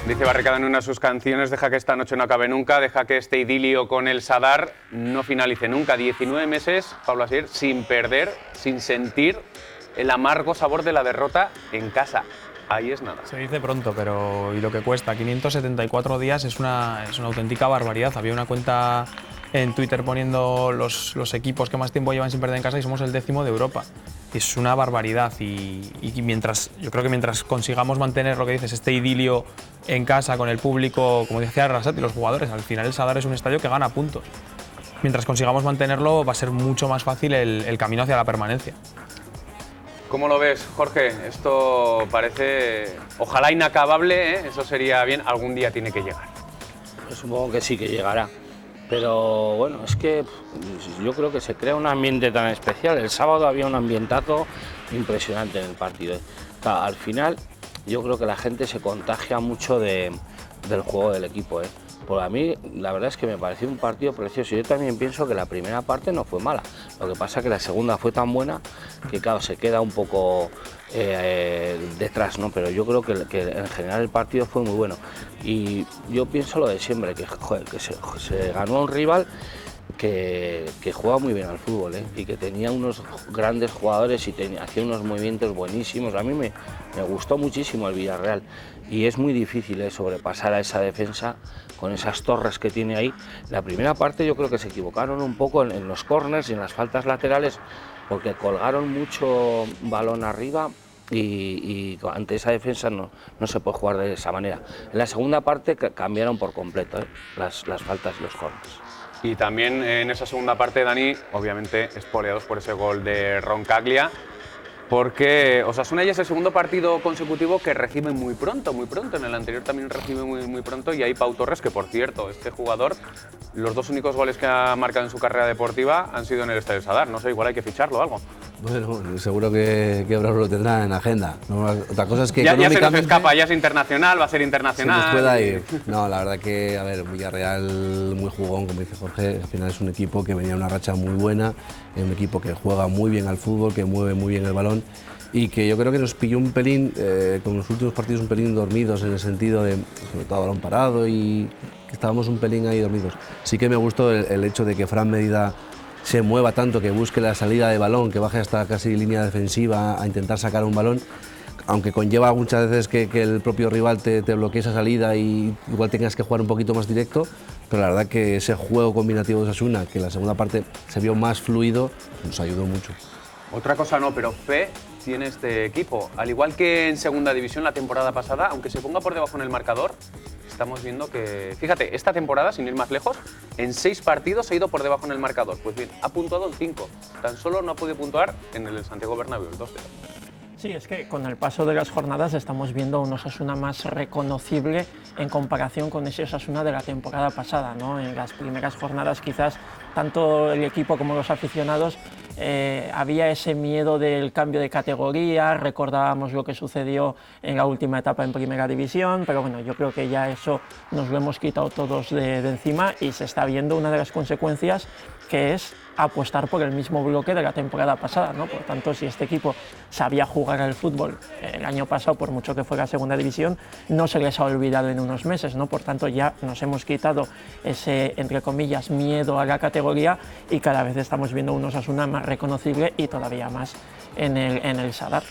Dice Barricada en una de sus canciones, deja que esta noche no acabe nunca, deja que este idilio con el Sadar no finalice nunca. 19 meses, Pablo Asier, sin perder, sin sentir el amargo sabor de la derrota en casa. Ahí es nada. Se dice pronto, pero y lo que cuesta, 574 días es una auténtica barbaridad. Había una cuenta en Twitter poniendo los equipos que más tiempo llevan sin perder en casa y somos el 10º de Europa. Es una barbaridad y yo creo que mientras consigamos mantener lo que dices, este idilio en casa con el público, como decía Arrasate y los jugadores, al final el Sadar es un estadio que gana puntos. Mientras consigamos mantenerlo va a ser mucho más fácil el camino hacia la permanencia. ¿Cómo lo ves, Jorge? Esto parece, ojalá inacabable, ¿eh? Eso sería bien, algún día tiene que llegar. Pues supongo que sí que llegará, pero bueno, es que yo creo que se crea un ambiente tan especial. El sábado había un ambientazo impresionante en el partido. O sea, al final yo creo que la gente se contagia mucho del juego del equipo, ¿eh? Pues a mí la verdad es que me pareció un partido precioso. Yo también pienso que la primera parte no fue mala. Lo que pasa es que la segunda fue tan buena que claro, se queda un poco detrás, ¿no? Pero yo creo que en general el partido fue muy bueno. Y yo pienso lo de siempre, que, joder, que se ganó a un rival que juega muy bien al fútbol, ¿eh? Y que tenía unos grandes jugadores y hacía unos movimientos buenísimos. A mí me gustó muchísimo el Villarreal y es muy difícil sobrepasar a esa defensa con esas torres que tiene ahí. La primera parte yo creo que se equivocaron un poco en los corners y en las faltas laterales porque colgaron mucho balón arriba y ante esa defensa no se puede jugar de esa manera. En la segunda parte cambiaron por completo, ¿eh? las faltas y los corners. Y también en esa segunda parte, Dani, obviamente espoleados por ese gol de Roncaglia, porque Osasuna ya es el segundo partido consecutivo que recibe muy pronto. En el anterior también recibe muy pronto y hay Pau Torres, que por cierto, este jugador, los dos únicos goles que ha marcado en su carrera deportiva han sido en el Estadio Sadar. No sé, igual hay que ficharlo o algo. Bueno, seguro que Bravo lo tendrá en agenda. No, otra cosa es que ya se nos económicamente escapa, ya es internacional, va a ser internacional. Se nos pueda ir. No, la verdad que, a ver, Villarreal muy jugón, como dice Jorge. Al final es un equipo que venía a una racha muy buena, es un equipo que juega muy bien al fútbol, que mueve muy bien el balón y que yo creo que nos pilló un pelín, con los últimos partidos un pelín dormidos en el sentido de, sobre todo balón parado y que estábamos un pelín ahí dormidos. Sí que me gustó el hecho de que Fran Medida se mueva tanto, que busque la salida de balón, que baje hasta casi línea defensiva a intentar sacar un balón, aunque conlleva muchas veces que el propio rival te bloquee esa salida y igual tengas que jugar un poquito más directo, pero la verdad que ese juego combinativo de Osasuna, que en la segunda parte se vio más fluido, nos ayudó mucho. Otra cosa no, pero fe tiene este equipo. Al igual que en segunda división la temporada pasada, aunque se ponga por debajo en el marcador, estamos viendo que, fíjate, esta temporada, sin ir más lejos, en 6 partidos ha ido por debajo en el marcador. Pues bien, ha puntuado en 5. Tan solo no ha podido puntuar en el Santiago Bernabéu, el 2-0. Sí, es que con el paso de las jornadas estamos viendo un Osasuna más reconocible en comparación con ese Osasuna de la temporada pasada, ¿no? En las primeras jornadas quizás tanto el equipo como los aficionados había ese miedo del cambio de categoría, recordábamos lo que sucedió en la última etapa en Primera División, pero bueno, yo creo que ya eso nos lo hemos quitado todos de encima y se está viendo una de las consecuencias, que es apostar por el mismo bloque de la temporada pasada, ¿no? Por tanto, si este equipo sabía jugar al fútbol el año pasado, por mucho que fuera Segunda División, no se les ha olvidado en unos meses, ¿no? Por tanto, ya nos hemos quitado ese, entre comillas, miedo a la categoría y cada vez estamos viendo un Osasuna más reconocible y todavía más en el Sadar.